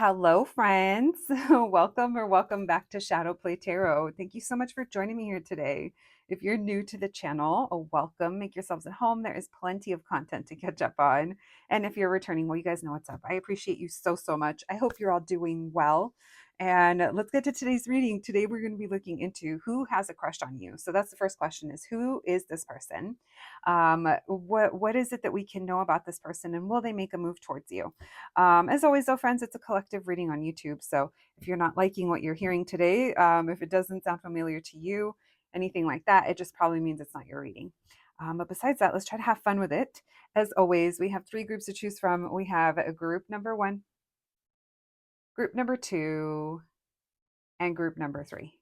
Hello, friends. Welcome back to Shadow Play Tarot. Thank you so much for joining me here today. If you're new to the channel, welcome. Make yourselves at home. There is plenty of content to catch up on. And if you're returning, well, you guys know what's up. I appreciate you so much. I hope you're all doing well. And let's get to today's reading. Today, we're going to be looking into who has a crush on you. So that's the first question: is who is this person? What is it that we can know about this person, and will they make a move towards you? As always, though, friends, it's a collective reading on YouTube. So if you're not liking what you're hearing today, if it doesn't sound familiar to you, anything like that, it just probably means it's not your reading. But besides that, let's try to have fun with it. As always, we have three groups to choose from. We have a group number one, group number two, and group number three.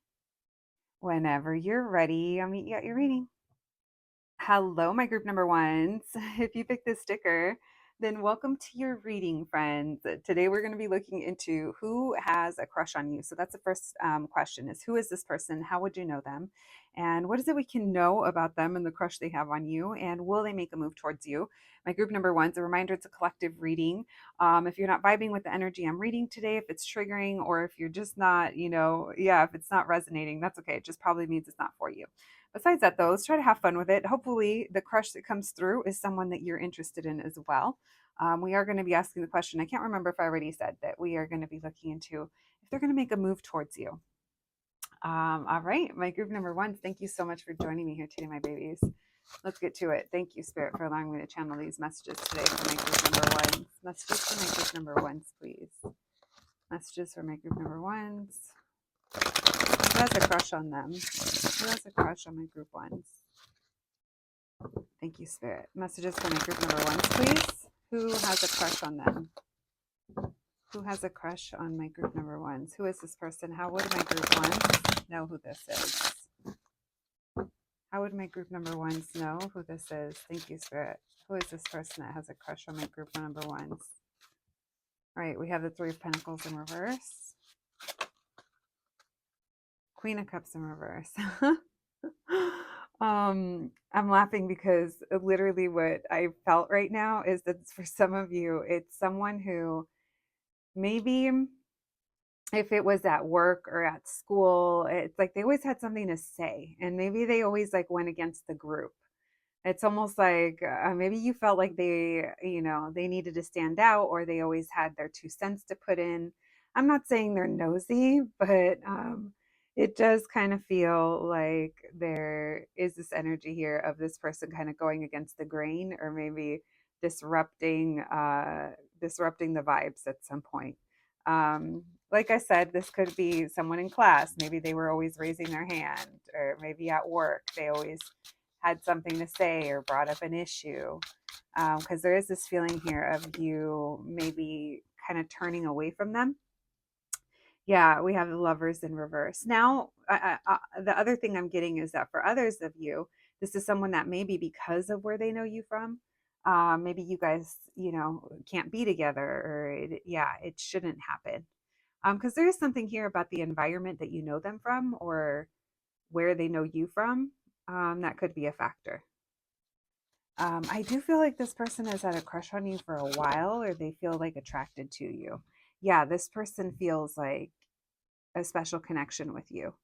Whenever you're ready, I'll meet you at your reading. Hello, my group number ones. If you picked this sticker, then welcome to your reading, friends. Today we're going to be looking into who has a crush on you. So that's the first question: is who is this person? How would you know them? And what is it we can know about them and the crush they have on you? And will they make a move towards you? My group number one's a reminder, it's a collective reading. If you're not vibing with the energy I'm reading today, if it's triggering, or if you're just not, if it's not resonating, that's okay. It just probably means it's not for you. Besides that, though, let's try to have fun with it. Hopefully, the crush that comes through is someone that you're interested in as well. We are going to be asking the question. I can't remember if I already said that we are going to be looking into if they're going to make a move towards you. All right, my group number ones, thank you so much for joining me here today, my babies. Let's get to it. Thank you, Spirit, for allowing me to channel these messages today for my group number ones. Messages for my group number ones, please. Messages for my group number ones. Who has a crush on them? Who has a crush on my group ones? Thank you, Spirit. Messages for my group number ones, please. Who has a crush on them? Who has a crush on my group number ones? Who is this person? How would my group ones know who this is? How would my group number ones know who this is? Thank you, Spirit. Who is this person that has a crush on my group number ones? All right, we have the Three of Pentacles in reverse. Queen of Cups in reverse. I'm laughing because literally what I felt right now is that for some of you, it's someone who maybe if it was at work or at school, it's like they always had something to say, and maybe they always like went against the group. It's almost like maybe you felt like they needed to stand out, or they always had their 2 cents to put in. I'm not saying they're nosy, but it does kind of feel like there is this energy here of this person kind of going against the grain, or maybe disrupting disrupting the vibes at some point. Like I said, this could be someone in class. Maybe they were always raising their hand, or maybe at work they always had something to say or brought up an issue, because there is this feeling here of you maybe kind of turning away from them. Yeah, we have the Lovers in reverse. Now, the other thing I'm getting is that for others of you, this is someone that maybe because of where they know you from, maybe you guys, can't be together, or it shouldn't happen. Because there is something here about the environment that you know them from, or where they know you from, that could be a factor. I do feel like this person has had a crush on you for a while, or they feel like attracted to you. Yeah, this person feels like a special connection with you.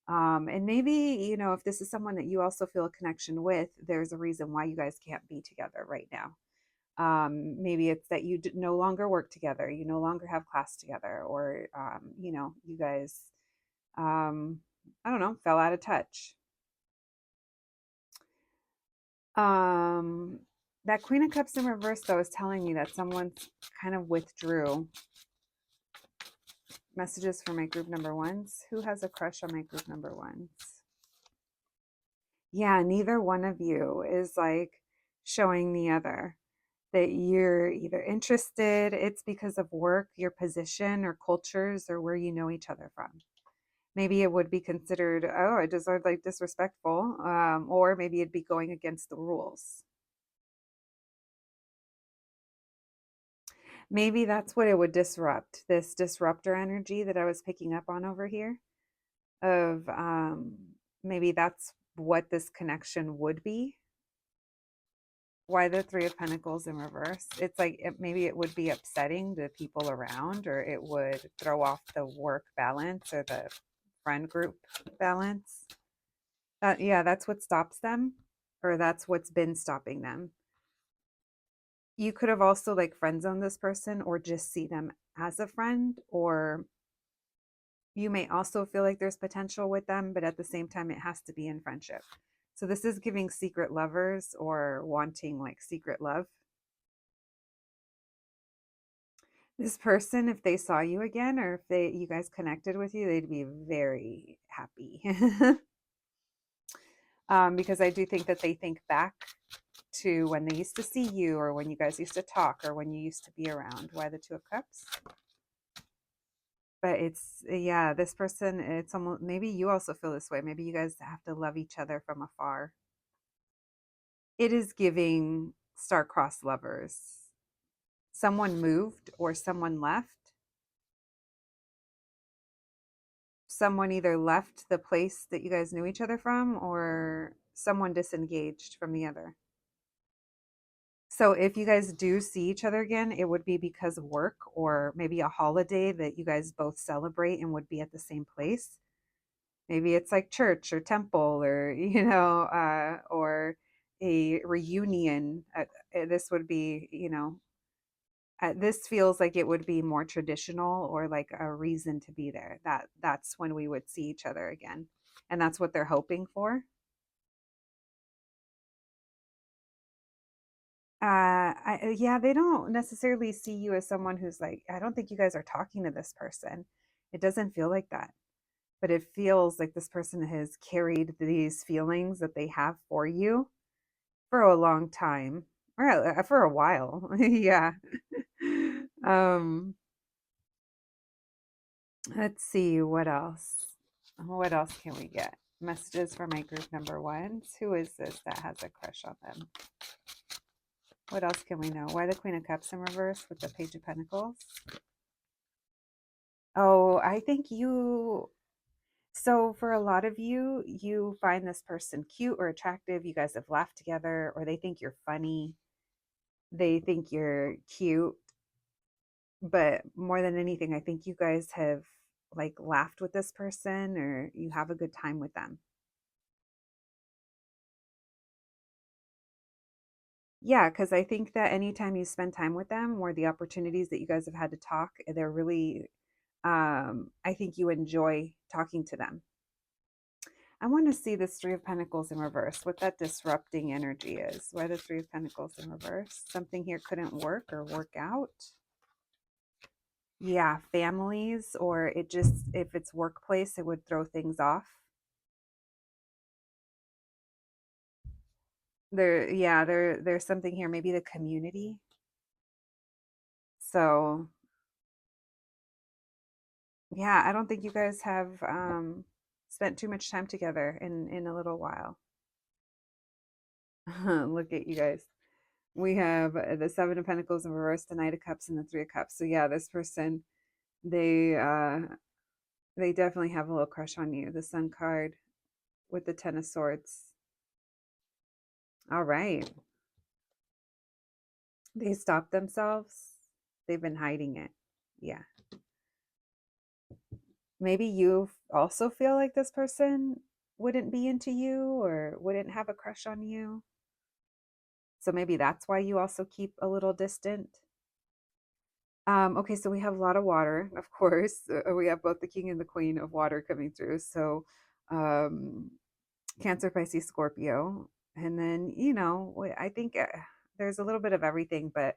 And maybe, if this is someone that you also feel a connection with, there's a reason why you guys can't be together right now. Maybe it's that you no longer work together, you no longer have class together, or, you guys, I don't know, fell out of touch. That Queen of Cups in reverse, though, is telling me that someone's kind of withdrew. Messages for my group number ones. Who has a crush on my group number ones? Yeah, neither one of you is like showing the other that you're either interested, it's because of work, your position, or cultures, or where you know each other from. Maybe it would be considered, oh, it is like disrespectful, or maybe it'd be going against the rules. Maybe that's what it would disrupt, this disruptor energy that I was picking up on over here, of maybe that's what this connection would be. Why the Three of Pentacles in reverse? It's like maybe it would be upsetting the people around, or it would throw off the work balance or the friend group balance. Yeah, that's what stops them, or that's what's been stopping them. You could have also like friend zoned this person or just see them as a friend, or you may also feel like there's potential with them, but at the same time, it has to be in friendship. So this is giving secret lovers or wanting like secret love. This person, if they saw you again, or if you guys connected with you, they'd be very happy. Because I do think that they think back to when they used to see you, or when you guys used to talk, or when you used to be around. Why the Two of Cups? But it's, yeah, this person, it's almost, maybe you also feel this way. Maybe you guys have to love each other from afar. It is giving star-crossed lovers. Someone moved or someone left. Someone either left the place that you guys knew each other from, or someone disengaged from the other. So if you guys do see each other again, it would be because of work, or maybe a holiday that you guys both celebrate and would be at the same place. Maybe it's like church or temple, or, or a reunion. This would be, this feels like it would be more traditional, or like a reason to be there. That's when we would see each other again. And that's what they're hoping for. Yeah, they don't necessarily see you as someone who's like, I don't think you guys are talking to this person. It doesn't feel like that. But it feels like this person has carried these feelings that they have for you for a long time, or for a while. Yeah. um let's see, what else. What else can we get? Messages for my group number ones. Who is this that has a crush on them? What else can we know? Why the Queen of Cups in reverse with the Page of Pentacles? Oh, I think so for a lot of you, you find this person cute or attractive. You guys have laughed together, or they think you're funny. They think you're cute. But more than anything, I think you guys have like laughed with this person, or you have a good time with them. Yeah, because I think that anytime you spend time with them, or the opportunities that you guys have had to talk, they're really, I think you enjoy talking to them. I want to see this Three of Pentacles in reverse, what that disrupting energy is. Why the Three of Pentacles in reverse? Something here couldn't work or work out. Yeah, families, or it just, if it's workplace, it would throw things off. There's something here, maybe the community. So yeah, I don't think you guys have spent too much time together in a little while. Look at you guys. We have the Seven of Pentacles in reverse, the Knight of Cups, and the Three of Cups. So yeah, this person, they definitely have a little crush on you. The Sun card with the Ten of Swords. All right. They stopped themselves. They've been hiding it. Yeah. Maybe you also feel like this person wouldn't be into you, or wouldn't have a crush on you. So maybe that's why you also keep a little distant. Okay, so we have a lot of water, of course. We have both the King and the Queen of water coming through. So um, Cancer, Pisces, Scorpio. And then, I think there's a little bit of everything, but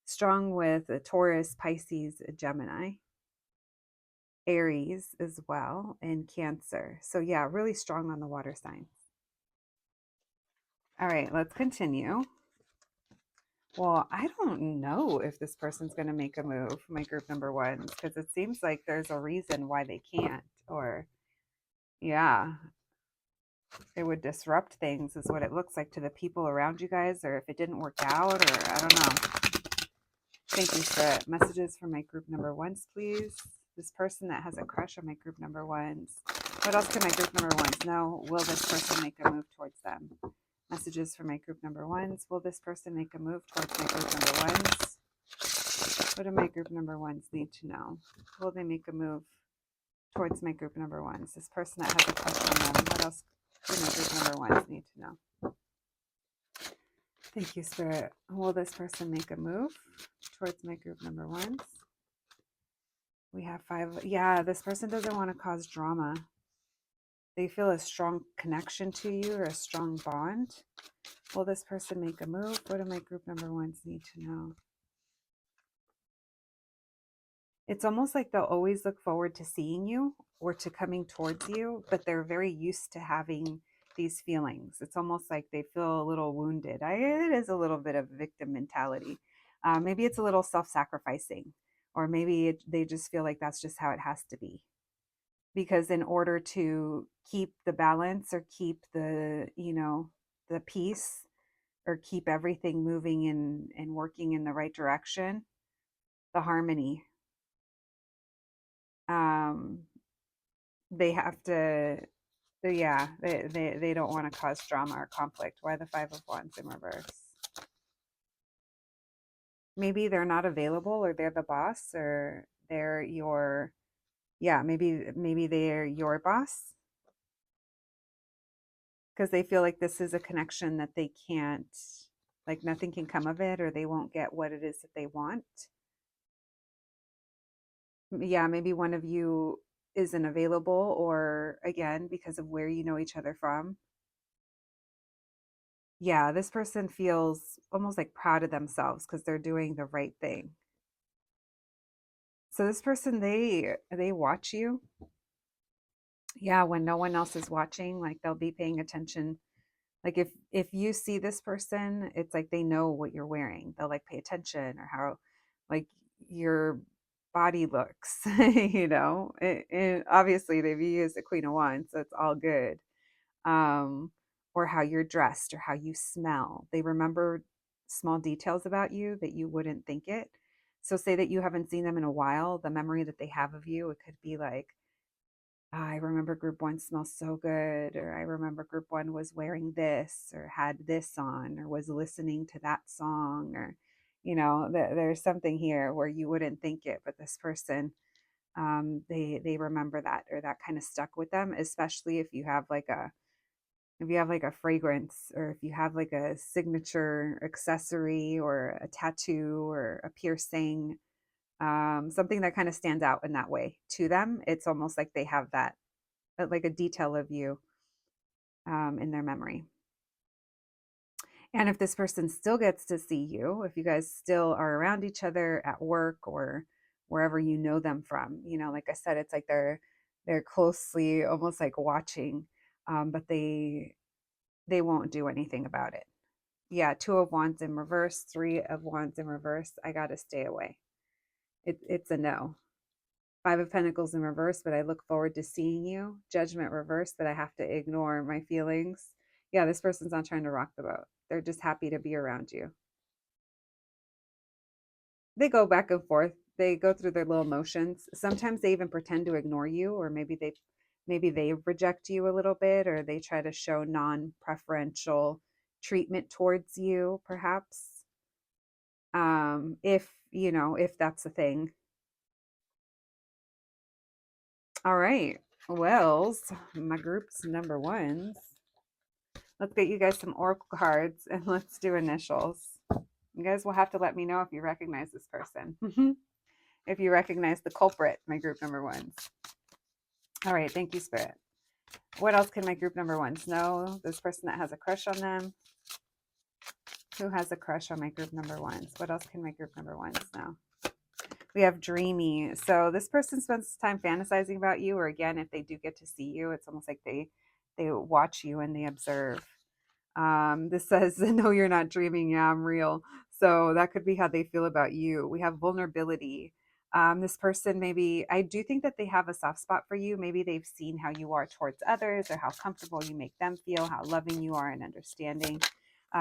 strong with a Taurus, Pisces, Gemini, Aries as well, and Cancer. So yeah, really strong on the water signs. All right, let's continue. Well, I don't know if this person's going to make a move, my group number ones, because it seems like there's a reason why they can't, or yeah, it would disrupt things is what it looks like to the people around you guys, or if it didn't work out, or I don't know. Thank you for messages for my group number ones, please. This person that has a crush on my group number ones. What else can my group number ones know? Will this person make a move towards them? Messages for my group number ones. Will this person make a move towards my group number ones? What do my group number ones need to know? Will they make a move towards my group number ones? This person that has a crush on them. What else do my group number ones need to know? Thank you, Spirit. Will this person make a move towards my group number ones? We have 5. Yeah, this person doesn't want to cause drama. They feel a strong connection to you or a strong bond. Will this person make a move? What do my group number ones need to know? It's almost like they'll always look forward to seeing you or to coming towards you, but they're very used to having these feelings. It's almost like they feel a little wounded. It is a little bit of victim mentality. Maybe it's a little self-sacrificing, or maybe they just feel like that's just how it has to be. Because in order to keep the balance or keep the, the peace, or keep everything moving and working in the right direction, the harmony, they have to, they don't want to cause drama or conflict. Why the 5 of Wands in reverse? Maybe they're not available, or they're the boss, or they're your, maybe they're your boss, because they feel like this is a connection that they can't, like nothing can come of it, or they won't get what it is that they want. Yeah, maybe one of you isn't available, or again, because of where you know each other from. Yeah, this person feels almost like proud of themselves because they're doing the right thing. So this person, they watch you. Yeah, when no one else is watching, like they'll be paying attention. Like if you see this person, it's like they know what you're wearing. They'll like pay attention, or how like your body looks, obviously they view you as the Queen of Wands, so it's all good. Or how you're dressed, or how you smell. They remember small details about you that you wouldn't think it. So say that you haven't seen them in a while, the memory that they have of you, it could be like, I remember group one smells so good, or I remember group one was wearing this, or had this on, or was listening to that song, or, there's something here where you wouldn't think it, but this person, they remember that, or that kind of stuck with them, especially if you have like a fragrance, or if you have like a signature accessory, or a tattoo, or a piercing, something that kind of stands out in that way to them. It's almost like they have that, like a detail of you in their memory. And if this person still gets to see you, if you guys still are around each other at work, or wherever you know them from, like I said, it's like they're closely, almost like watching, but they won't do anything about it. Yeah, 2 of Wands in reverse, 3 of Wands in reverse. I got to stay away. It's a no. 5 of Pentacles in reverse, but I look forward to seeing you. Judgment reverse, but I have to ignore my feelings. Yeah, this person's not trying to rock the boat. They're just happy to be around you. They go back and forth. They go through their little motions. Sometimes they even pretend to ignore you, or maybe they reject you a little bit, or they try to show non-preferential treatment towards you, perhaps. If that's a thing. All right. Wells, my group's number ones. Let's get you guys some oracle cards, and let's do initials. You guys will have to let me know if you recognize this person. If you recognize the culprit, my group number ones. All right. Thank you, Spirit. What else can my group number ones know? This person that has a crush on them. Who has a crush on my group number ones? What else can my group number ones know? We have dreamy. So this person spends time fantasizing about you, or again, if they do get to see you, it's almost like they watch you and they observe. This says, no, you're not dreaming. Yeah, I'm real. So that could be how they feel about you. We have vulnerability. This person, maybe, I do think that they have a soft spot for you. Maybe they've seen how you are towards others, or how comfortable you make them feel, how loving you are and understanding.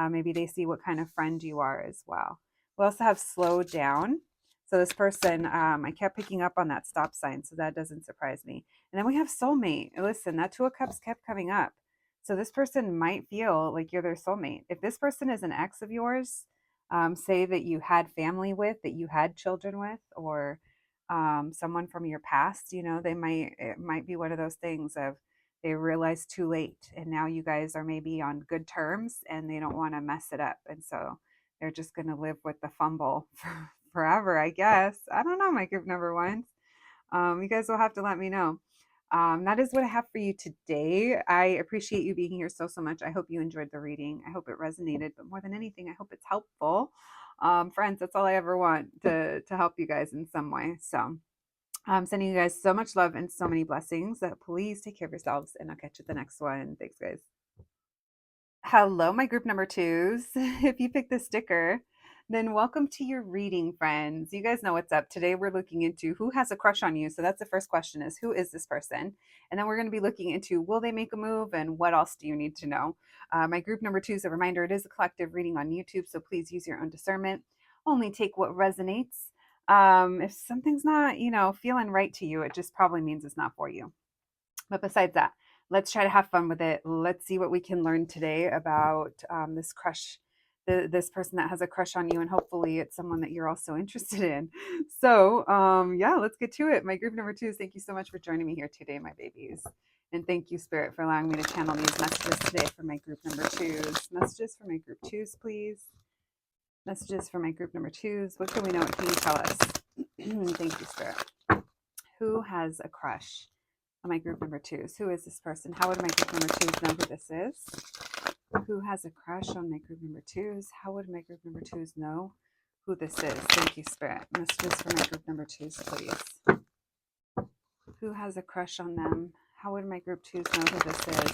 Maybe they see what kind of friend you are as well. We also have slow down. So this person, I kept picking up on that stop sign, so that doesn't surprise me. And then we have soulmate. Listen, that 2 of Cups kept coming up. So this person might feel like you're their soulmate. If this person is an ex of yours, say that you had family with, that you had children with, or someone from your past, it might be one of those things of they realize too late, and now you guys are maybe on good terms and they don't want to mess it up. And so they're just going to live with the fumble for forever, I guess. I don't know, my group number ones. You guys will have to let me know. That is what I have for you today. I appreciate you being here so much. I hope you enjoyed the reading. I hope it resonated, but more than anything, I hope it's helpful. Friends, that's all I ever want, to help you guys in some way. So I'm sending you guys so much love and so many blessings. Please take care of yourselves, and I'll catch you at the next one. Thanks, guys. Hello, my group number twos. If you picked the sticker, then welcome to your reading, friends. You guys know what's up. Today we're looking into who has a crush on you. So that's the first question, is who is this person? And then we're going to be looking into, will they make a move, and what else do you need to know? My group number two is a reminder, it is a collective reading on YouTube, so please use your own discernment. Only take what resonates. If something's not, feeling right to you, it just probably means it's not for you. But besides that, let's try to have fun with it. Let's see what we can learn today about this crush, this person that has a crush on you, and hopefully it's someone that you're also interested in. So, yeah, let's get to it. My group number twos, thank you so much for joining me here today, my babies. And thank you, Spirit, for allowing me to channel these messages today for my group number twos. Messages for my group twos, please. Messages for my group number twos. What can we know? What can you tell us? Thank you, Spirit. Who has a crush on my group number twos? Who is this person? How would my group number twos know who this is? Who has a crush on my group number twos? How would my group number twos know who this is? Thank you, Spirit. Messages for my group number twos, please. Who has a crush on them? How would my group twos know who this is?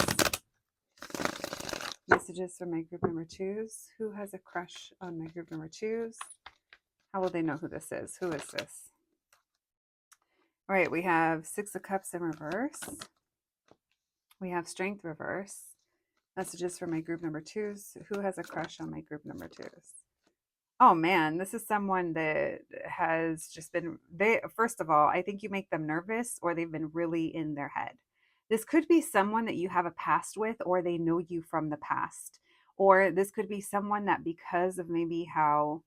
Messages for my group number twos. Who has a crush on my group number twos? How will they know who this is? Who is this? All right, we have Six of Cups in reverse. We have Strength reverse. Messages for my group number twos. Who has a crush on my group number twos? Oh man, this is someone that has just been, first of all, I think you make them nervous, or they've been really in their head. This could be someone that you have a past with, or they know you from the past. Or this could be someone that, because of maybe how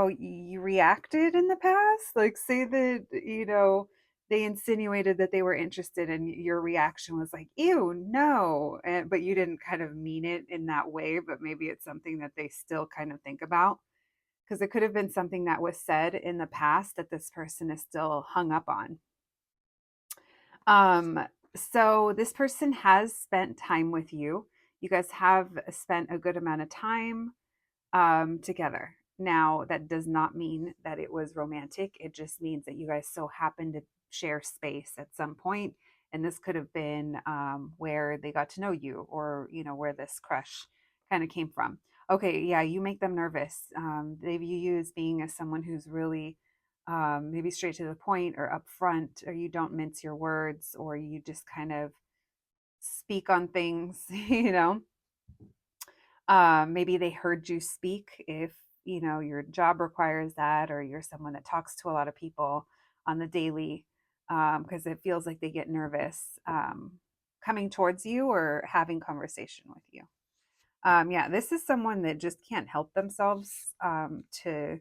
you reacted in the past, like say that, they insinuated that they were interested, and your reaction was like, ew, no. But you didn't kind of mean it in that way, but maybe it's something that they still kind of think about, because it could have been something that was said in the past that this person is still hung up on. So this person has spent time with you. You guys have spent a good amount of time together. Now, that does not mean that it was romantic. It just means that you guys so happened to share space at some point. And this could have been where they got to know you, or, where this crush kind of came from. Okay, yeah, you make them nervous. They view you as being as someone who's really maybe straight to the point, or upfront, or you don't mince your words, or you just kind of speak on things, maybe they heard you speak, if your job requires that, or you're someone that talks to a lot of people on the daily, because it feels like they get nervous coming towards you or having conversation with you. Yeah, this is someone that just can't help themselves to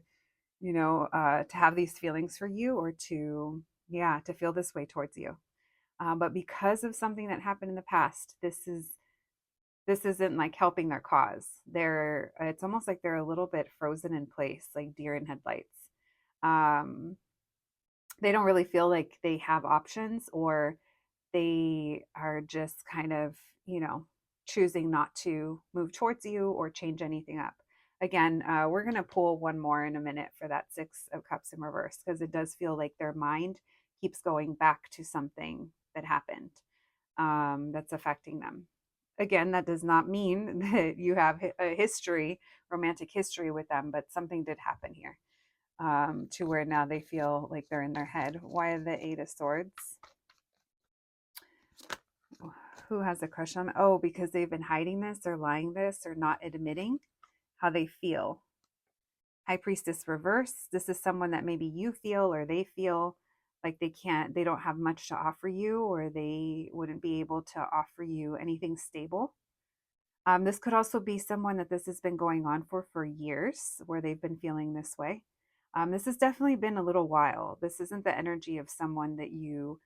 to have these feelings for you, or to feel this way towards you. But because of something that happened in the past, this isn't like helping their cause. It's almost like they're a little bit frozen in place, like deer in headlights. They don't really feel like they have options, or they are just kind of, choosing not to move towards you or change anything up. Again, we're going to pull one more in a minute for that Six of Cups in reverse, because it does feel like their mind keeps going back to something that happened that's affecting them. Again, that does not mean that you have a history, romantic history with them, but something did happen here to where now they feel like they're in their head. Why the Eight of Swords? Who has a crush on them? Oh, because they've been hiding this, or lying this, or not admitting how they feel. High Priestess reverse. This is someone that maybe you feel, or they feel like they don't have much to offer you, or they wouldn't be able to offer you anything stable. This could also be someone that this has been going on for years, where they've been feeling this way. This has definitely been a little while. This isn't the energy of someone that you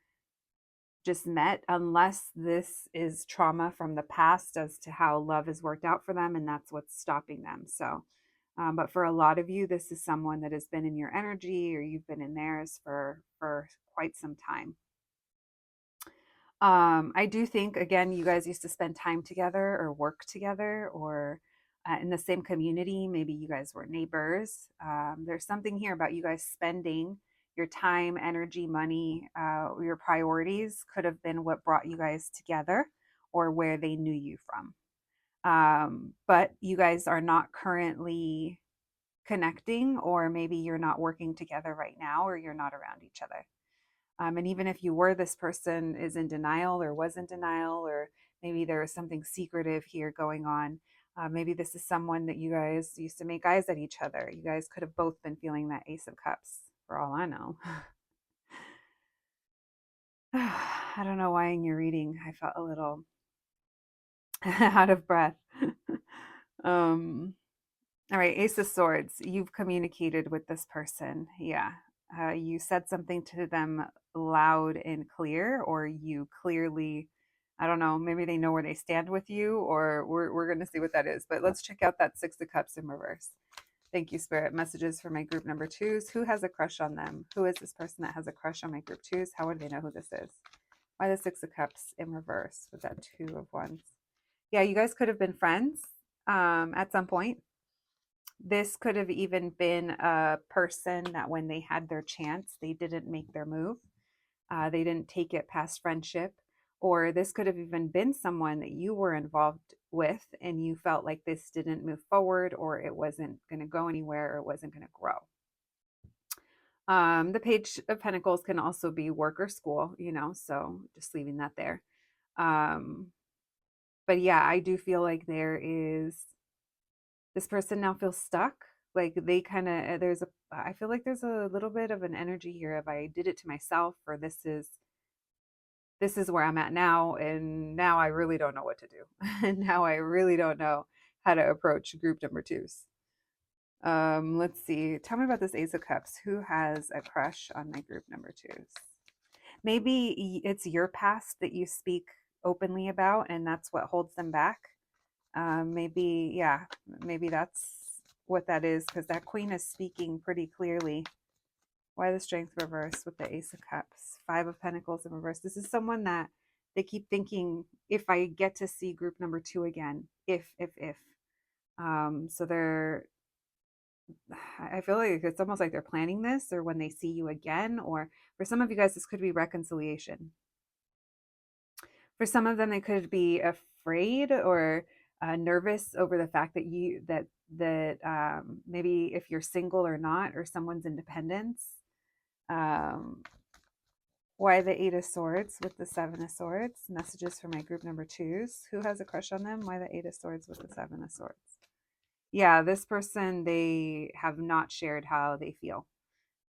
just met, unless this is trauma from the past as to how love has worked out for them, and that's what's stopping them. So, but for a lot of you, this is someone that has been in your energy, or you've been in theirs for quite some time. I do think, again, you guys used to spend time together or work together, or in the same community. Maybe you guys were neighbors. There's something here about you guys spending your time, energy, money, your priorities could have been what brought you guys together, or where they knew you from. But you guys are not currently connecting, or maybe you're not working together right now, or you're not around each other. And even if you were, this person is in denial, or was in denial, or maybe there is something secretive here going on. Maybe this is someone that you guys used to make eyes at each other. You guys could have both been feeling that Ace of Cups, for all I know. I don't know why in your reading I felt a little out of breath. um, all right, Ace of Swords. You've communicated with this person. Yeah. You said something to them loud and clear, or you clearly, I don't know, maybe they know where they stand with you, or we're going to see what that is. But let's check out that Six of Cups in reverse. Thank you, Spirit. Messages for my group number twos. Who has a crush on them? Who is this person that has a crush on my group twos? How would they know who this is? Why the Six of Cups in reverse with that Two of Wands? Yeah, you guys could have been friends at some point. This could have even been a person that when they had their chance, they didn't make their move. They didn't take it past friendship. Or this could have even been someone that you were involved with, and you felt like this didn't move forward, or it wasn't going to go anywhere, or it wasn't going to grow. The Page of Pentacles can also be work or school, so just leaving that there. But yeah, I do feel like this person now feels stuck. Like they kind of, I feel like there's a little bit of an energy here of I did it to myself, or this is where I'm at now, and now I really don't know what to do. And now I really don't know how to approach group number twos. Let's see. Tell me about this Ace of Cups. Who has a crush on my group number twos? Maybe it's your past that you speak openly about, and that's what holds them back. Maybe that's what that is, because that Queen is speaking pretty clearly. Why the Strength reverse with the Ace of Cups? Five of Pentacles in reverse. This is someone that they keep thinking, if I get to see group number two again, if. So I feel like it's almost like they're planning this, or when they see you again, or for some of you guys, this could be reconciliation. For some of them, they could be afraid or nervous over the fact that maybe if you're single or not, or someone's independence. Why the Eight of Swords with the Seven of Swords? Messages for my group number twos. Who has a crush on them? Why the Eight of Swords with the Seven of Swords? Yeah, this person, they have not shared how they feel.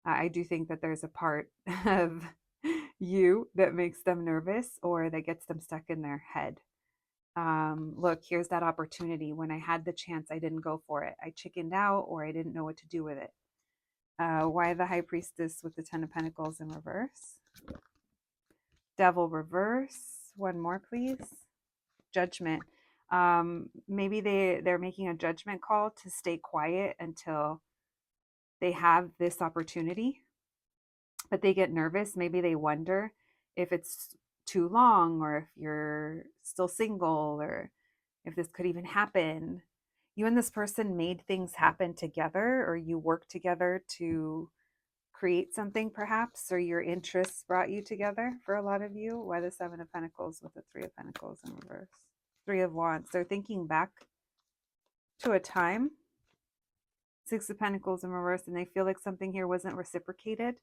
I do think that there's a part of you that makes them nervous, or that gets them stuck in their head. Look, here's that opportunity. When I had the chance, I didn't go for it. I chickened out, or I didn't know what to do with it. Why the High Priestess with the Ten of Pentacles in reverse? Devil reverse. One more, please. Judgment. Maybe they're making a judgment call to stay quiet until they have this opportunity, but they get nervous. Maybe they wonder if it's too long, or if you're still single, or if this could even happen. You and this person made things happen together, or you worked together to create something perhaps, or your interests brought you together for a lot of you. Why the Seven of Pentacles with the Three of Pentacles in reverse? Three of Wands. They're thinking back to a time. Six of Pentacles in reverse, and they feel like something here wasn't reciprocated,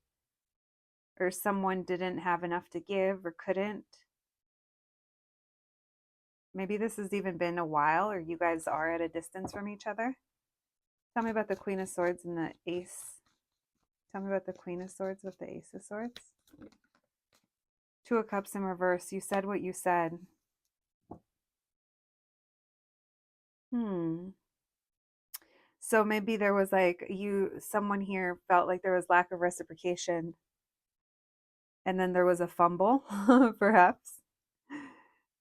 or someone didn't have enough to give, or couldn't. Maybe this has even been a while, or you guys are at a distance from each other. Tell me about the Queen of Swords and the Ace. Tell me about the Queen of Swords with the Ace of Swords. Two of Cups in reverse. You said what you said. So maybe there was like someone here felt like there was lack of reciprocation, and then there was a fumble, perhaps.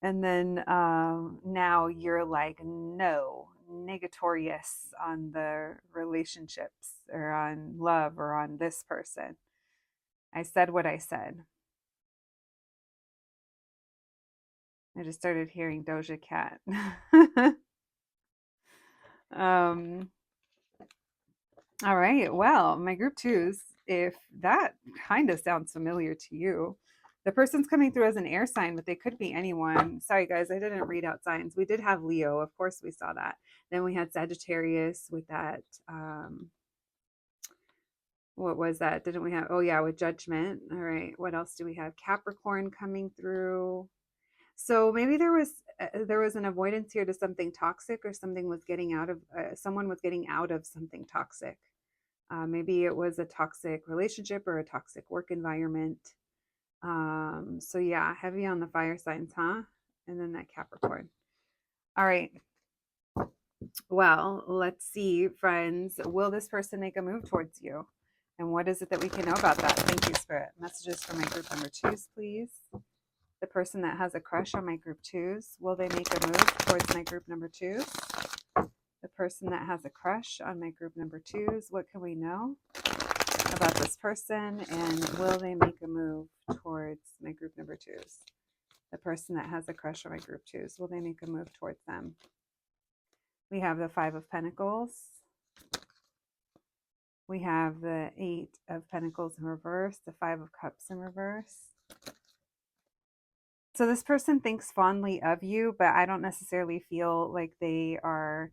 And then now you're like, no, negatorious on the relationships or on love or on this person. I said what I said. I just started hearing Doja Cat. All right. Well, my group twos, if that kind of sounds familiar to you, the person's coming through as an air sign, but they could be anyone. Sorry, guys, I didn't read out signs. We did have Leo. Of course, we saw that. Then we had Sagittarius with that. What was that? Didn't we have? Oh, yeah, with Judgment. All right. What else do we have? Capricorn coming through. So maybe there was an avoidance here to something toxic, or something was getting out of someone was getting out of something toxic. Maybe it was a toxic relationship or a toxic work environment. So yeah, heavy on the fire signs, huh? And then that Capricorn. All right. Well, let's see, friends. Will this person make a move towards you? And what is it that we can know about that? Thank you, Spirit. Messages for my group number twos, please. The person that has a crush on my group twos, will they make a move towards my group number twos? The person that has a crush on my group number twos, what can we know about this person? And will they make a move towards my group number twos? The person that has a crush on my group twos, will they make a move towards them? We have the Five of Pentacles. We have the Eight of Pentacles in reverse, the Five of Cups in reverse. So this person thinks fondly of you, but I don't necessarily feel like they are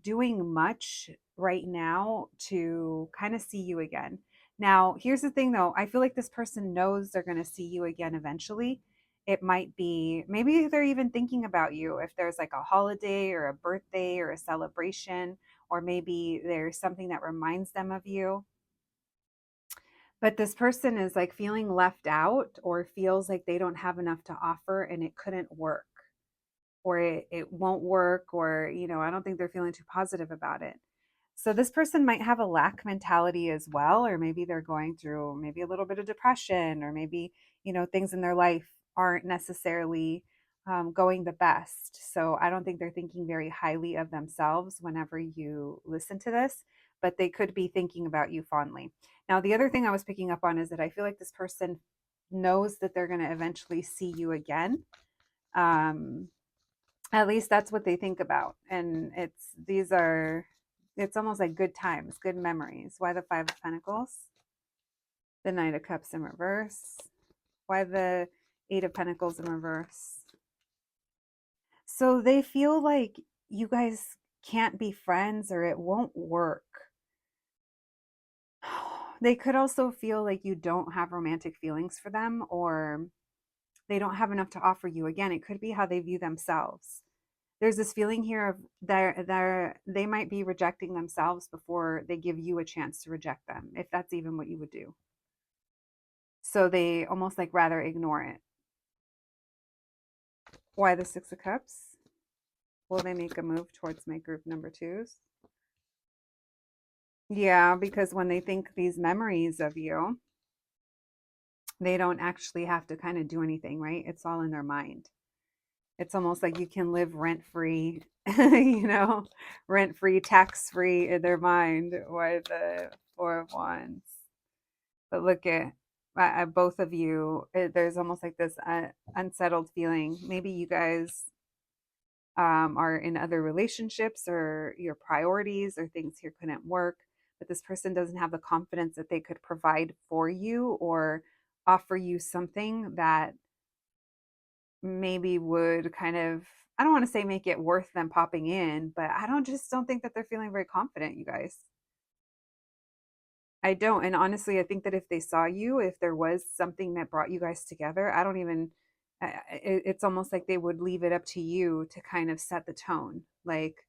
doing much right now to kind of see you again. Now, here's the thing though. I feel like this person knows they're going to see you again eventually. It might be, maybe they're even thinking about you if there's like a holiday or a birthday or a celebration, or maybe there's something that reminds them of you. But this person is like feeling left out, or feels like they don't have enough to offer and it couldn't work, or it won't work, or, I don't think they're feeling too positive about it. So this person might have a lack mentality as well, or maybe they're going through maybe a little bit of depression, or maybe, things in their life aren't necessarily going the best. So I don't think they're thinking very highly of themselves whenever you listen to this, but they could be thinking about you fondly. Now, the other thing I was picking up on is that I feel like this person knows that they're going to eventually see you again. At least that's what they think about. And it's almost like good times, good memories. Why the Five of Pentacles? The Knight of Cups in reverse. Why the Eight of Pentacles in reverse? So they feel like you guys can't be friends, or it won't work. They could also feel like you don't have romantic feelings for them, or they don't have enough to offer you. Again, it could be how they view themselves. There's this feeling here of they might be rejecting themselves before they give you a chance to reject them, if that's even what you would do. So they almost like rather ignore it. Why the Six of Cups? Will they make a move towards my group number twos? Yeah, because when they think these memories of you, they don't actually have to kind of do anything, right? It's all in their mind. It's almost like you can live rent-free, rent-free, tax-free in their mind, or the Four of Wands. But look at both of you. There's almost like this unsettled feeling. Maybe you guys are in other relationships, or your priorities or things here couldn't work, but this person doesn't have the confidence that they could provide for you or offer you something that maybe would kind of, I don't want to say make it worth them popping in, but just don't think that they're feeling very confident, you guys. I don't. And honestly, I think that if they saw you, if there was something that brought you guys together, it's almost like they would leave it up to you to kind of set the tone. Like,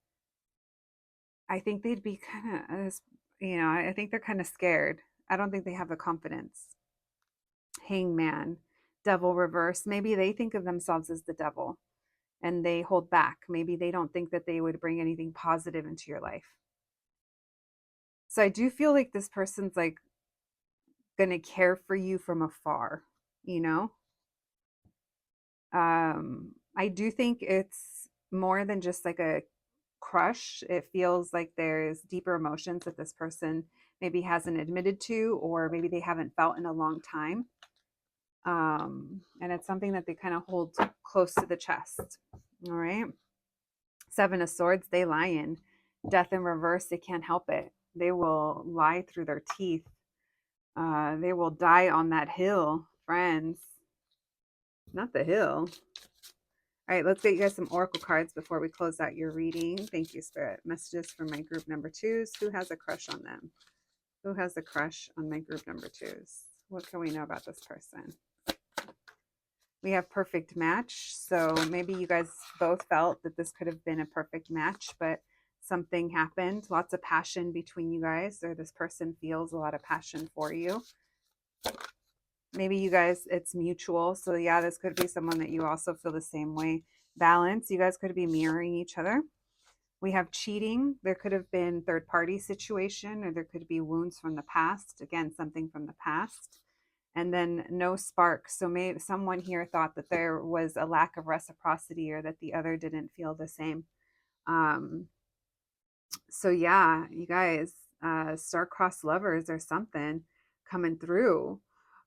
I think they'd be kind of, I think they're kind of scared I don't think they have the confidence. Hangman, devil reverse. Maybe they think of themselves as the devil and they hold back. Maybe they don't think that they would bring anything positive into your life. So I do feel like this person's like going to care for you from afar, you know? I do think it's more than just like a crush. It feels like there's deeper emotions that this person maybe hasn't admitted to, or maybe they haven't felt in a long time. And it's something that they kind of hold close to the chest. All right. Seven of Swords, they lie in. Death in reverse, they can't help it. They will lie through their teeth. They will die on that hill, friends. Not the hill. All right, let's get you guys some oracle cards before we close out your reading. Thank you, Spirit. Messages from my group number twos. Who has a crush on them? Who has a crush on my group number twos? What can we know about this person? We have perfect match. So maybe you guys both felt that this could have been a perfect match, but something happened. Lots of passion between you guys, or this person feels a lot of passion for you. Maybe you guys, it's mutual. So yeah, this could be someone that you also feel the same way. Balance, you guys could be mirroring each other. We have cheating. There could have been third party situation, or there could be wounds from the past. Again, something from the past. And then no spark. So maybe someone here thought that there was a lack of reciprocity, or that the other didn't feel the same. So yeah, you guys, star-crossed lovers or something coming through.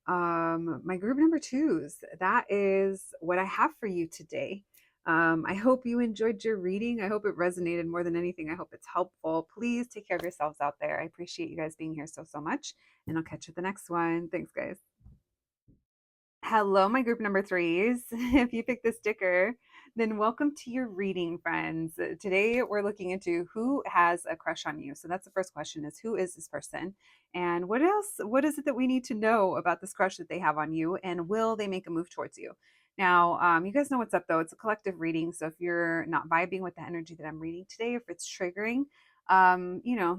My group number twos, that is what I have for you today. I hope you enjoyed your reading. I hope it resonated more than anything. I hope it's helpful. Please take care of yourselves out there. I appreciate you guys being here so much, and I'll catch you at the next one. Thanks, guys. Hello, my group number threes. If you picked the sticker, then welcome to your reading, friends. Today we're looking into who has a crush on you. So that's the first question, is who is this person? And what else? What is it that we need to know about this crush that they have on you? And will they make a move towards you? Now, you guys know what's up though. It's a collective reading. So if you're not vibing with the energy that I'm reading today, if it's triggering,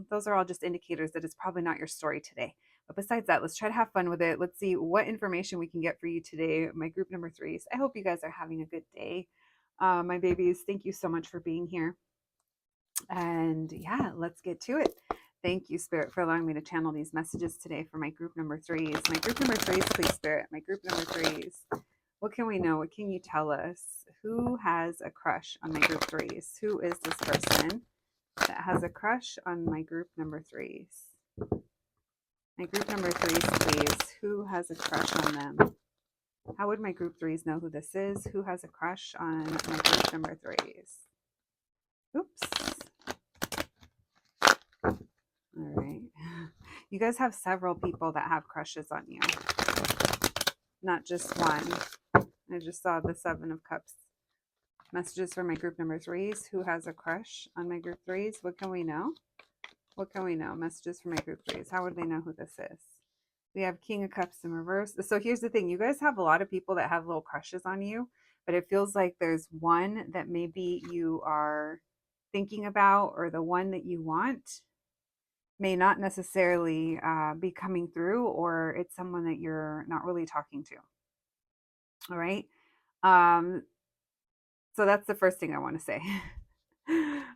those are all just indicators that it's probably not your story today. But besides that, let's try to have fun with it. Let's see what information we can get for you today. My group number threes, I hope you guys are having a good day. My babies, thank you so much for being here. And yeah, let's get to it. Thank you, Spirit, for allowing me to channel these messages today for my group number threes. My group number threes, please, Spirit. My group number threes. What can we know? What can you tell us? Who has a crush on my group threes? Who is this person that has a crush on my group number threes? My group number threes, please. Who has a crush on them? How would my group threes know who this is? Who has a crush on my group number threes? Oops. All right. You guys have several people that have crushes on you. Not just one. I just saw the Seven of Cups. Messages for my group number threes. Who has a crush on my group threes? What can we know? What can we know? Messages for my group threes. How would they know who this is? We have King of Cups in reverse. So here's the thing. You guys have a lot of people that have little crushes on you, but it feels like there's one that maybe you are thinking about, or the one that you want may not necessarily be coming through, or it's someone that you're not really talking to. All right. So that's the first thing I want to say.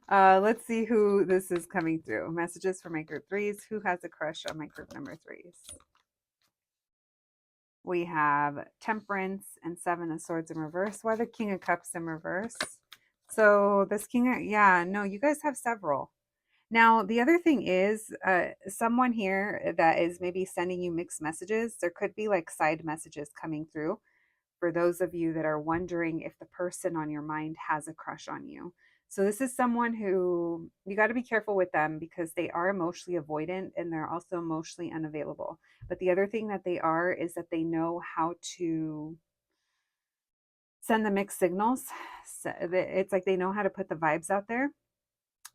Let's see who this is coming through. Messages for my group threes. Who has a crush on my group number threes? We have Temperance and Seven of Swords in reverse. Why the King of Cups in reverse? So this you guys have several. Now, the other thing is someone here that is maybe sending you mixed messages. There could be like side messages coming through for those of you that are wondering if the person on your mind has a crush on you. So this is someone who you got to be careful with them, because they are emotionally avoidant and they're also emotionally unavailable. But the other thing that they are is that they know how to send the mixed signals. So it's like they know how to put the vibes out there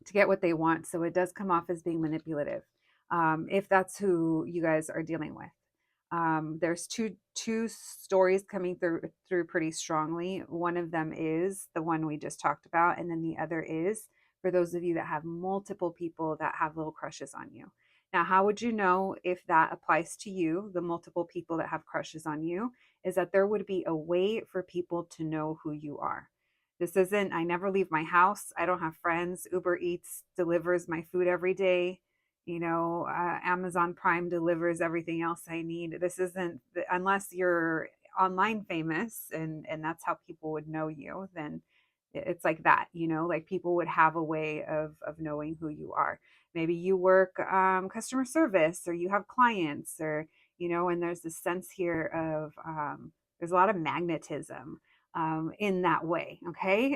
to get what they want. So it does come off as being manipulative, if that's who you guys are dealing with. There's two stories coming through pretty strongly. One of them is the one we just talked about, and then the other is for those of you that have multiple people that have little crushes on you. Now, how would you know if that applies to you, the multiple people that have crushes on you, is that there would be a way for people to know who you are. This isn't, I never leave my house. I don't have friends. Uber Eats delivers my food every day. Amazon Prime delivers everything else I need. This isn't, unless you're online famous and that's how people would know you, then it's like that, like people would have a way of knowing who you are. Maybe you work customer service, or you have clients, or and there's this sense here of there's a lot of magnetism in that way. Okay,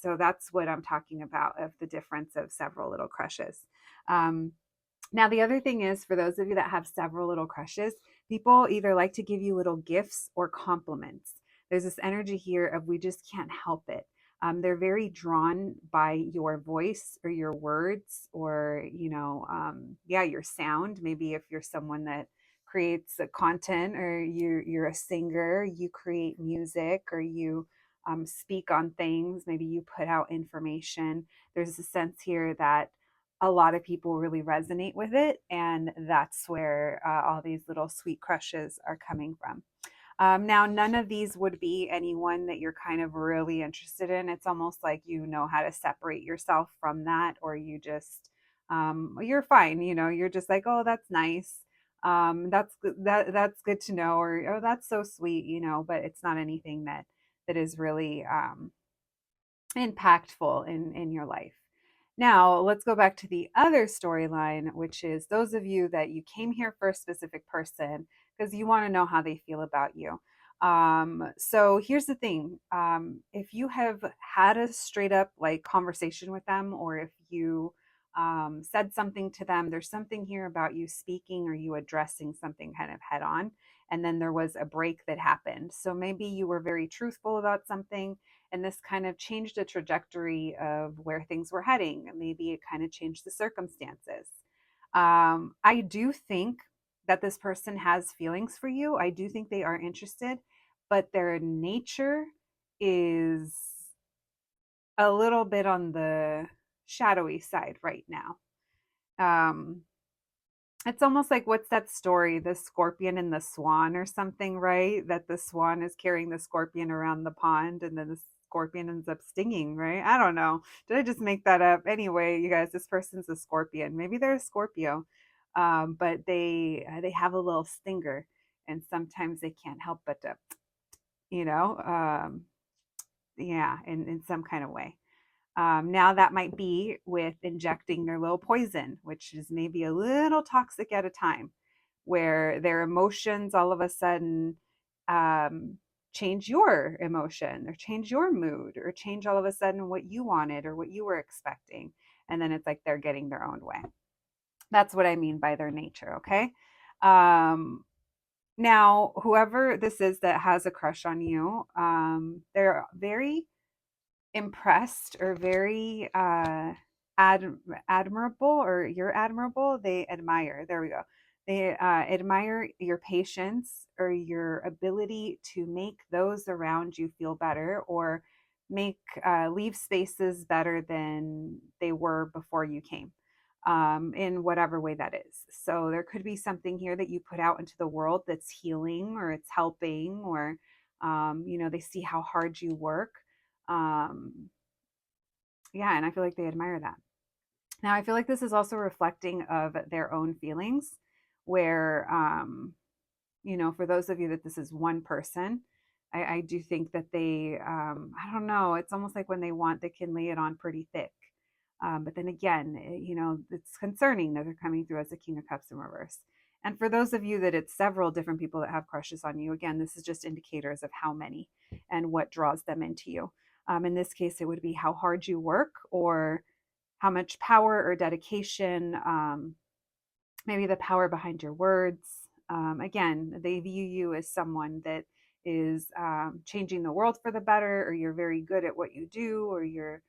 so that's what I'm talking about, of the difference of several little crushes. um, Now, the other thing is, for those of you that have several little crushes, people either like to give you little gifts or compliments. There's this energy here of we just can't help it. They're very drawn by your voice or your words, or, your sound. Maybe if you're someone that creates a content, or you're a singer, you create music, or you speak on things, maybe you put out information. There's a sense here that a lot of people really resonate with it. And that's where all these little sweet crushes are coming from. Now, none of these would be anyone that you're kind of really interested in. It's almost like you know how to separate yourself from that, or you just, you're fine. You're just like, oh, that's nice. That's good to know, or oh, that's so sweet. But it's not anything that is really impactful in your life. Now, let's go back to the other storyline, which is those of you that you came here for a specific person because you want to know how they feel about you. So here's the thing. If you have had a straight up like conversation with them, or if you said something to them, there's something here about you speaking or you addressing something kind of head on. And then there was a break that happened. So maybe you were very truthful about something, and this kind of changed the trajectory of where things were heading. Maybe it kind of changed the circumstances. I do think that this person has feelings for you. I do think they are interested, but their nature is a little bit on the shadowy side right now. Um, it's almost like, what's that story, the scorpion and the swan or something, right? That the swan is carrying the scorpion around the pond, and then the scorpion ends up stinging, right? I don't know. Did I just make that up? Anyway, you guys, this person's a scorpion. Maybe they're a Scorpio, but they have a little stinger, and sometimes they can't help but to, you know, um, yeah, in some kind of way. Now, that might be with injecting their little poison, which is maybe a little toxic at a time, where their emotions all of a sudden um, change your emotion, or change your mood, or change all of a sudden what you wanted or what you were expecting. And then it's like they're getting their own way. That's what I mean by their nature. Okay. Um, Now, whoever this is that has a crush on you, they're very impressed, or very admirable, or you're admirable. They admire, there we go. They admire your patience, or your ability to make those around you feel better, or make leave spaces better than they were before you came, in whatever way that is. So there could be something here that you put out into the world that's healing, or it's helping, or they see how hard you work. um yeah, and I feel like they admire that. Now, I feel like this is also reflecting of their own feelings, where for those of you that this is one person, I do think that they I don't know, it's almost like when they want, they can lay it on pretty thick. But then again, it's concerning that they're coming through as a King of Cups in reverse. And for those of you that it's several different people that have crushes on you, again, this is just indicators of how many and what draws them into you. In this case, it would be how hard you work, or how much power or dedication, maybe the power behind your words. Again, they view you as someone that is changing the world for the better, or you're very good at what you do, or you're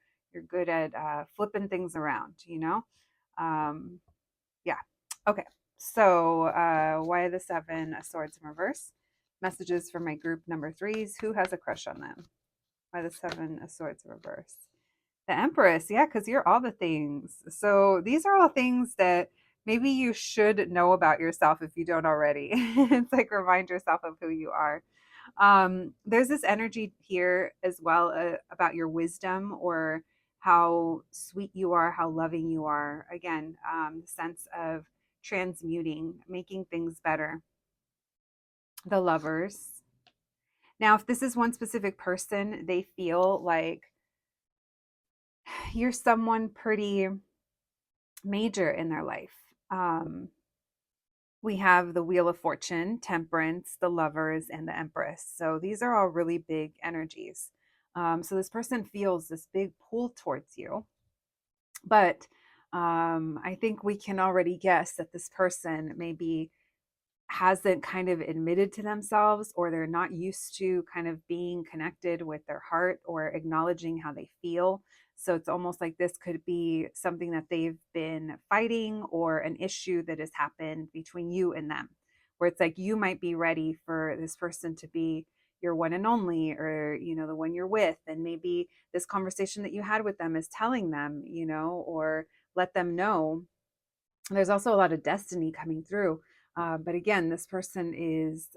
good at flipping things around. Um, yeah. Okay. So why the Seven of Swords in reverse? Messages for my group number threes. Who has a crush on them? Why the Seven of Swords in reverse? The Empress, yeah, because you're all the things. So these are all things that maybe you should know about yourself if you don't already. It's like remind yourself of who you are. There's this energy here as well about your wisdom or how sweet you are, how loving you are. Again, the sense of transmuting, making things better. The lovers. Now, if this is one specific person, they feel like you're someone pretty major in their life. Um, we have the Wheel of Fortune, Temperance, the Lovers, and the Empress. So these are all really big energies. So this person feels this big pull towards you. But I think we can already guess that this person maybe hasn't kind of admitted to themselves, or they're not used to kind of being connected with their heart or acknowledging how they feel. So it's almost like this could be something that they've been fighting, or an issue that has happened between you and them, where it's like you might be ready for this person to be your one and only, or the one you're with, and maybe this conversation that you had with them is telling them, or let them know. There's also a lot of destiny coming through. But again, this person is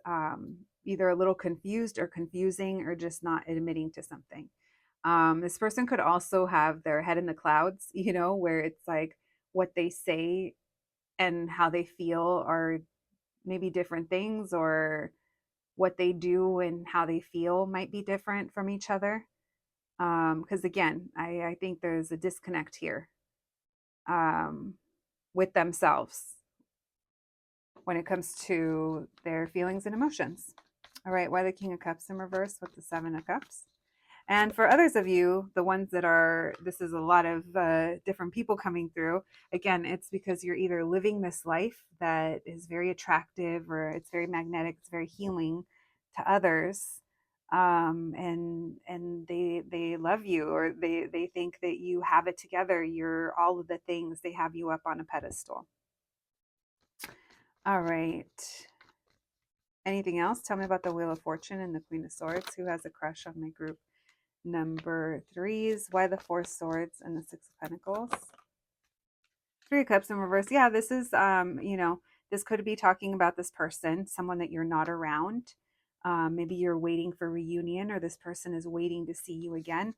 either a little confused or confusing, or just not admitting to something. This person could also have their head in the clouds, where it's like what they say and how they feel are maybe different things, or what they do and how they feel might be different from each other. Because again, I think there's a disconnect here um, with themselves when it comes to their feelings and emotions. All right, why the King of Cups in reverse with the Seven of Cups? And for others of you, the ones that are, this is a lot of different people coming through. Again, it's because you're either living this life that is very attractive, or it's very magnetic, it's very healing to others, and they love you, or they think that you have it together. You're all of the things. They have you up on a pedestal. All right. Anything else? Tell me about the Wheel of Fortune and the Queen of Swords. Who has a crush on my group number threes? Why the Four Swords and the Six of Pentacles? Three of Cups in reverse. Yeah, this is, this could be talking about this person, someone that you're not around. Maybe you're waiting for reunion, or this person is waiting to see you again.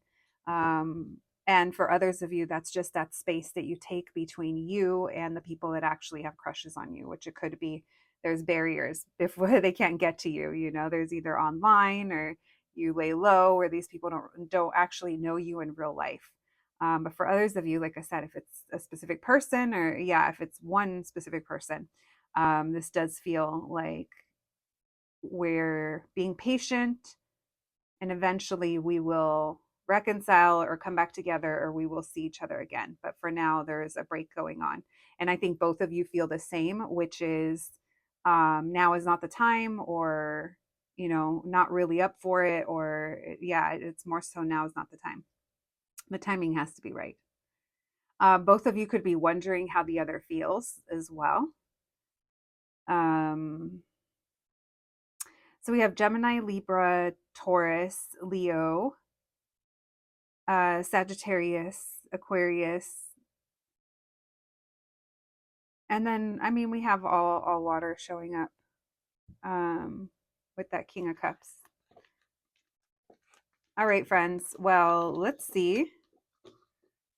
And for others of you, that's just that space that you take between you and the people that actually have crushes on you, which it could be there's barriers before they can't get to you. There's either online, or you lay low, or these people don't actually know you in real life. But for others of you, like I said, if it's a specific person, or if it's one specific person, this does feel like we're being patient, and eventually we will reconcile or come back together, or we will see each other again. But for now, there's a break going on. And I think both of you feel the same, which is now is not the time, or, not really up for it, or it's more so now is not the time. The timing has to be right. Both of you could be wondering how the other feels as well. So we have Gemini, Libra, Taurus, Leo, Sagittarius, Aquarius. And then, we have all water showing up with that King of Cups. All right, friends. Well, let's see.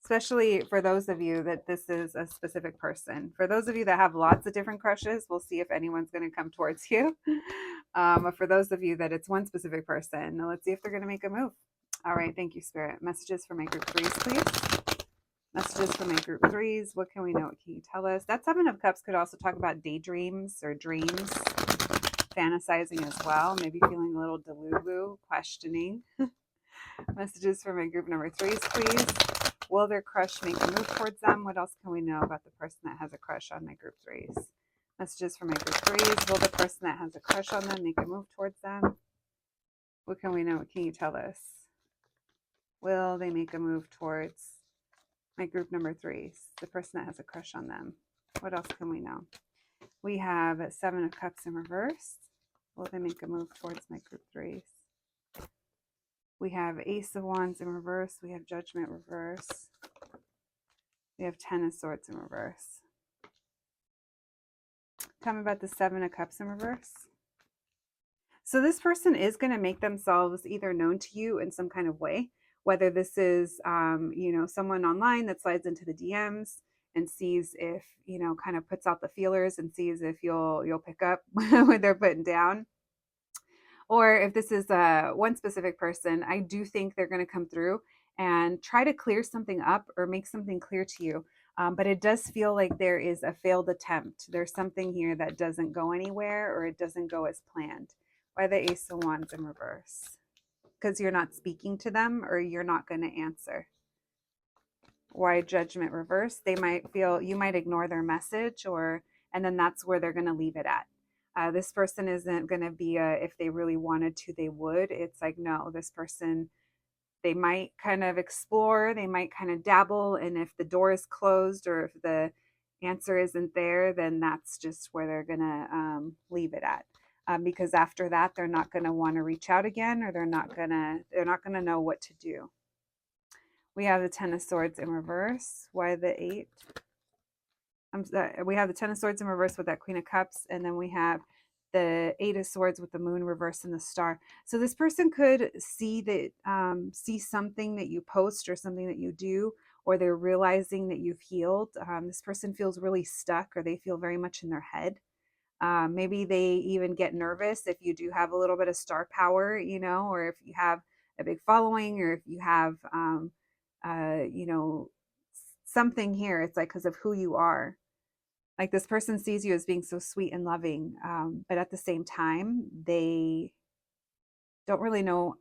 Especially for those of you that this is a specific person. For those of you that have lots of different crushes, we'll see if anyone's going to come towards you. But for those of you that it's one specific person, now let's see if they're going to make a move. All right. Thank you, Spirit. Messages for my group threes, please. Messages for my group threes. What can we know? What can you tell us? That Seven of Cups could also talk about daydreams or dreams, fantasizing as well. Maybe feeling a little delulu, questioning. Messages for my group number threes, please. Will their crush make a move towards them? What else can we know about the person that has a crush on my group threes? Messages for my group threes. Will the person that has a crush on them make a move towards them? What can we know? What can you tell us? Will they make a move towards my group number threes? The person that has a crush on them. What else can we know? We have Seven of Cups in reverse. Will they make a move towards my group threes? We have Ace of Wands in reverse. We have Judgment reverse. We have Ten of Swords in reverse. Tell me about the Seven of Cups in reverse. So this person is going to make themselves either known to you in some kind of way, whether this is, someone online that slides into the DMs and sees if, kind of puts out the feelers and sees if you'll pick up what they're putting down. Or if this is one specific person, I do think they're going to come through and try to clear something up or make something clear to you. But it does feel like there is a failed attempt. There's something here that doesn't go anywhere or it doesn't go as planned. Why the Ace of Wands in reverse? Because you're not speaking to them or you're not going to answer. Why Judgment reverse? They might feel you might ignore their message, and then that's where they're going to leave it at. This person isn't going to be if they really wanted to, they would. It's like, no, this person, they might kind of explore, they might kind of dabble. And if the door is closed or if the answer isn't there, then that's just where they're going to leave it at. Because after that, they're not going to want to reach out again, or they're not going to know what to do. We have the Ten of Swords in reverse. Why the 8? We have the Ten of Swords in reverse with that Queen of Cups, and then we have the 8 of Swords with the Moon reverse and the Star. So this person could see that, see something that you post or something that you do, or they're realizing that you've healed. This person feels really stuck, or they feel very much in their head. Maybe they even get nervous if you do have a little bit of star power, or if you have a big following, or if you have, something here. It's like because of who you are. Like this person sees you as being so sweet and loving, but at the same time, they don't really know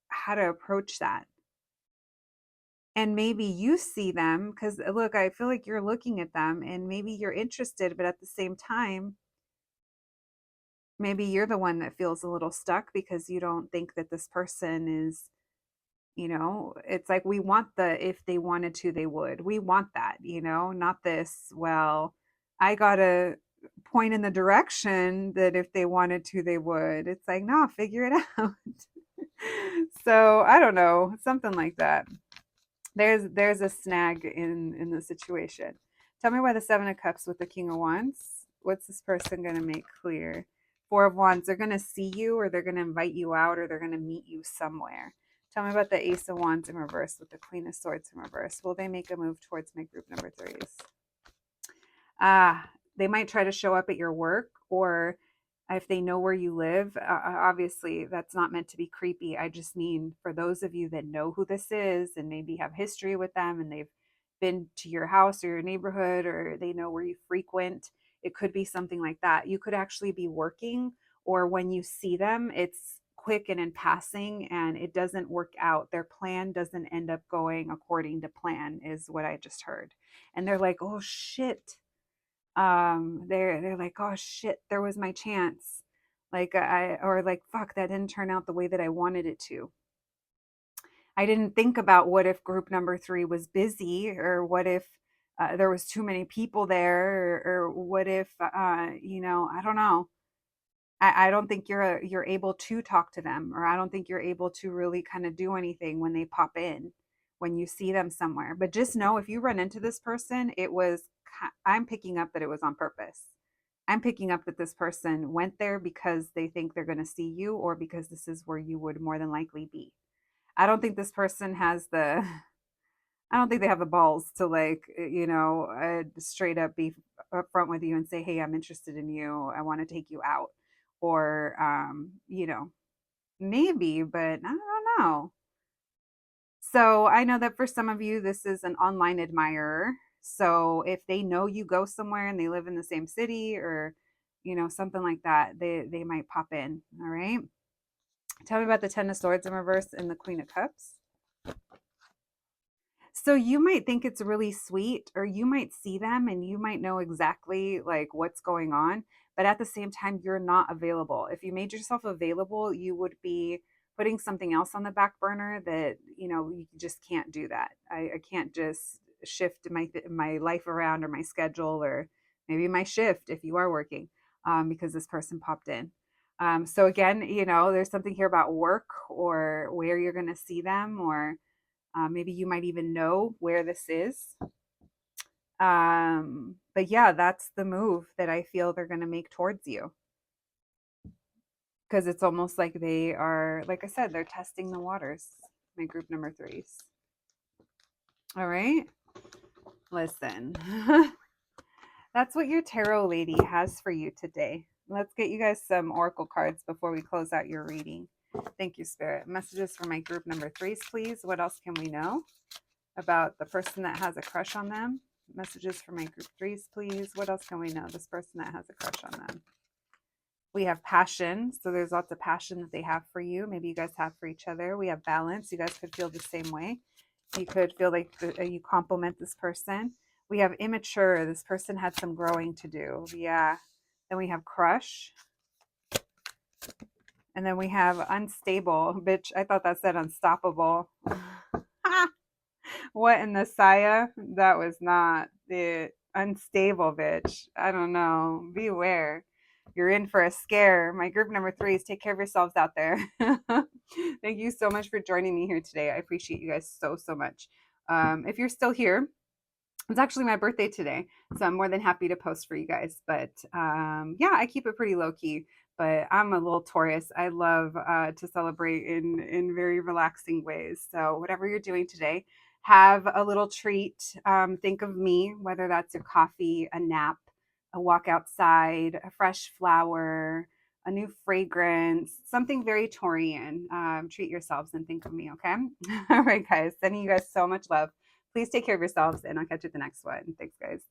how to approach that. And maybe you see them because, look, I feel like you're looking at them and maybe you're interested, but at the same time, maybe you're the one that feels a little stuck because you don't think that this person is, it's like we want if they wanted to, they would. We want that, not this, well, I got to point in the direction that if they wanted to, they would. It's like, no, figure it out. So I don't know, something like that. There's a snag in the situation. Tell me why the Seven of Cups with the King of Wands. What's this person going to make clear? Four of Wands, they're going to see you, or they're going to invite you out, or they're going to meet you somewhere. Tell me about the Ace of Wands in reverse with the Queen of Swords in reverse. Will they make a move towards my group number 3s? They might try to show up at your work, or if they know where you live. Obviously, that's not meant to be creepy. I just mean for those of you that know who this is and maybe have history with them and they've been to your house or your neighborhood, or they know where you frequent, it could be something like that. You could actually be working, or when you see them, it's quick and in passing and it doesn't work out. Their plan doesn't end up going according to plan, is what I just heard. And they're like, oh shit. They're like, oh shit, there was my chance. Like fuck, that didn't turn out the way that I wanted it to. I didn't think about what if group number 3 was busy, or what if there was too many people there, or what if, I don't know. I don't think you're able to talk to them, or I don't think you're able to really kind of do anything when they pop in, when you see them somewhere. But just know, if you run into this person, I'm picking up that it was on purpose. I'm picking up that this person went there because they think they're going to see you, or because this is where you would more than likely be. I don't think this person I don't think they have the balls to straight up be upfront with you and say, hey, I'm interested in you. I want to take you out. Or, maybe, but I don't know. So I know that for some of you, this is an online admirer. So if they know you go somewhere and they live in the same city, or, something like that, they might pop in. All right. Tell me about the Ten of Swords in reverse and the Queen of Cups. So you might think it's really sweet, or you might see them and you might know exactly like what's going on, but at the same time, you're not available. If you made yourself available, you would be putting something else on the back burner that, you just can't do that. I can't just shift my life around, or my schedule, or maybe my shift if you are working, because this person popped in. So again, there's something here about work, or where you're going to see them, or maybe you might even know where this is. But yeah, that's the move that I feel they're going to make towards you, because it's almost like they are, like I said, they're testing the waters. My group number threes. All right. Listen, that's what your tarot lady has for you today. Let's get you guys some oracle cards before we close out your reading. Thank you, Spirit. Messages for my group number threes, please. What else can we know about the person that has a crush on them? Messages for my group threes, please. What else can we know? This person that has a crush on them. We have passion. So there's lots of passion that they have for you. Maybe you guys have for each other. We have balance. You guys could feel the same way. You could feel like you complement this person. We have immature. This person had some growing to do. Yeah. Then we have crush. And then we have unstable. Bitch, I thought that said unstoppable. What in the Saya? That was not the unstable, bitch. I don't know. Beware. You're in for a scare. My group number threes, take care of yourselves out there. Thank you so much for joining me here today. I appreciate you guys so, so much. If you're still here, it's actually my birthday today, so I'm more than happy to post for you guys. But yeah, I keep it pretty low key. But I'm a little Taurus. I love to celebrate in very relaxing ways. So whatever you're doing today, have a little treat. Think of me, whether that's a coffee, a nap, a walk outside, a fresh flower, a new fragrance, something very Taurian. Treat yourselves and think of me, okay? All right, guys. Sending you guys so much love. Please take care of yourselves, and I'll catch you at the next one. Thanks, guys.